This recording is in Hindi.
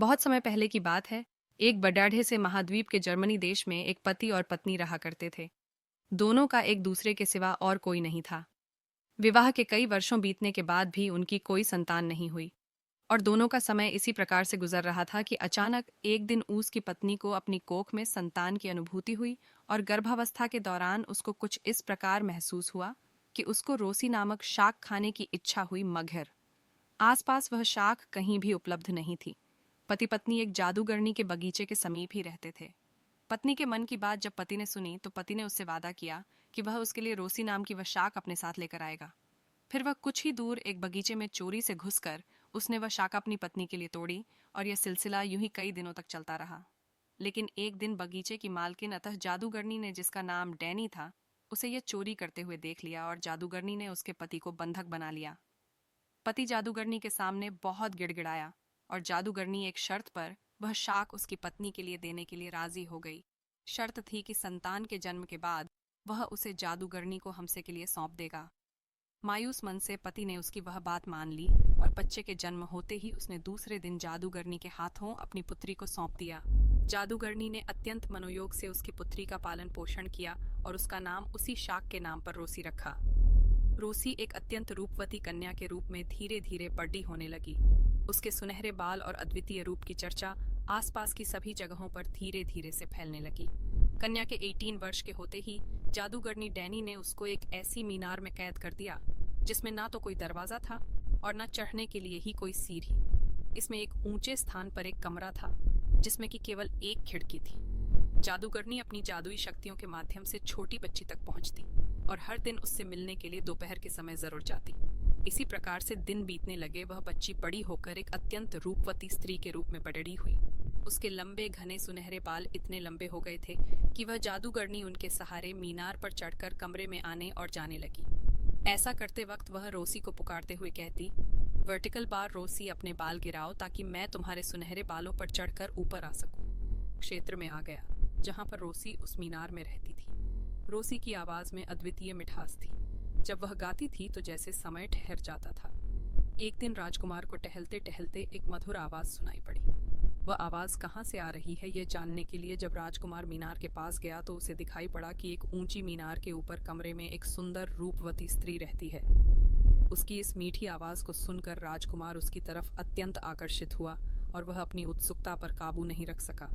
बहुत समय पहले की बात है। एक बडाढ़े से महाद्वीप के जर्मनी देश में एक पति और पत्नी रहा करते थे। दोनों का एक दूसरे के सिवा और कोई नहीं था। विवाह के कई वर्षों बीतने के बाद भी उनकी कोई संतान नहीं हुई और दोनों का समय इसी प्रकार से गुजर रहा था कि अचानक एक दिन उसकी पत्नी को अपनी कोख में संतान की अनुभूति हुई और गर्भावस्था के दौरान उसको कुछ इस प्रकार महसूस हुआ कि उसको रोसी नामक शाक खाने की इच्छा हुई मगर आसपास वह शाक कहीं भी उपलब्ध नहीं थी। पति पत्नी एक जादूगरनी के बगीचे के समीप ही रहते थे। पत्नी के मन की बात जब पति ने सुनी तो पति ने उससे वादा किया कि वह उसके लिए रोसी नाम की वह शाक अपने साथ लेकर आएगा। फिर वह कुछ ही दूर एक बगीचे में चोरी से घुसकर उसने वह शाक अपनी पत्नी के लिए तोड़ी और यह सिलसिला यूं ही कई दिनों तक चलता रहा। लेकिन एक दिन बगीचे की मालकिन अतः जादूगरनी ने, जिसका नाम डैनी था, उसे यह चोरी करते हुए देख लिया और जादूगरनी ने उसके पति को बंधक बना लिया। पति जादूगरनी के सामने बहुत गिड़गिड़ाया और जादूगरनी एक शर्त पर वह शाक उसकी पत्नी के लिए देने के लिए राजी हो गई। शर्त थी कि संतान के जन्म के बाद वह उसे जादूगरनी को हमसे के लिए सौंप देगा। मायूस मन से पति ने उसकी वह बात मान ली और बच्चे के जन्म होते ही उसने दूसरे दिन जादूगरनी के हाथों अपनी पुत्री को सौंप दिया। जादूगरनी ने अत्यंत मनोयोग से उसकी पुत्री का पालन पोषण किया और उसका नाम उसी शाक के नाम पर रोसी रखा। रोसी एक अत्यंत रूपवती कन्या के रूप में धीरे धीरे बड़ी होने लगी। उसके सुनहरे बाल और अद्वितीय रूप की चर्चा आसपास की सभी जगहों पर धीरे धीरे से फैलने लगी। कन्या के 18 वर्ष के होते ही जादूगरनी डैनी ने उसको एक ऐसी मीनार में कैद कर दिया जिसमें ना तो कोई दरवाजा था और ना चढ़ने के लिए ही कोई सीढ़ी। इसमें एक ऊंचे स्थान पर एक कमरा था जिसमें कि केवल एक खिड़की थी। जादूगरनी अपनी जादुई शक्तियों के माध्यम से छोटी बच्ची तक पहुंचती और हर दिन उससे मिलने के लिए दोपहर के समय जरूर जाती। इसी प्रकार से दिन बीतने लगे। वह बच्ची बड़ी होकर एक अत्यंत रूपवती स्त्री के रूप में बड़ी हुई। उसके लंबे घने सुनहरे बाल इतने लंबे हो गए थे कि वह जादूगरनी उनके सहारे मीनार पर चढ़कर कमरे में आने और जाने लगी। ऐसा करते वक्त वह रोसी को पुकारते हुए कहती, वर्टिकल बार रोसी, अपने बाल गिराओ ताकि मैं तुम्हारे सुनहरे बालों पर चढ़कर ऊपर आ सकूं। क्षेत्र में आ गया जहां पर रोसी उस मीनार में रहती थी। रोसी की आवाज में अद्वितीय मिठास थी। जब वह गाती थी तो जैसे समय ठहर जाता था। एक दिन राजकुमार को टहलते टहलते एक मधुर आवाज सुनाई पड़ी। वह आवाज कहाँ से आ रही है यह जानने के लिए जब राजकुमार मीनार के पास गया तो उसे दिखाई पड़ा कि एक ऊंची मीनार के ऊपर कमरे में एक सुंदर रूपवती स्त्री रहती है। उसकी इस मीठी आवाज को सुनकर राजकुमार उसकी तरफ अत्यंत आकर्षित हुआ और वह अपनी उत्सुकता पर काबू नहीं रख सका।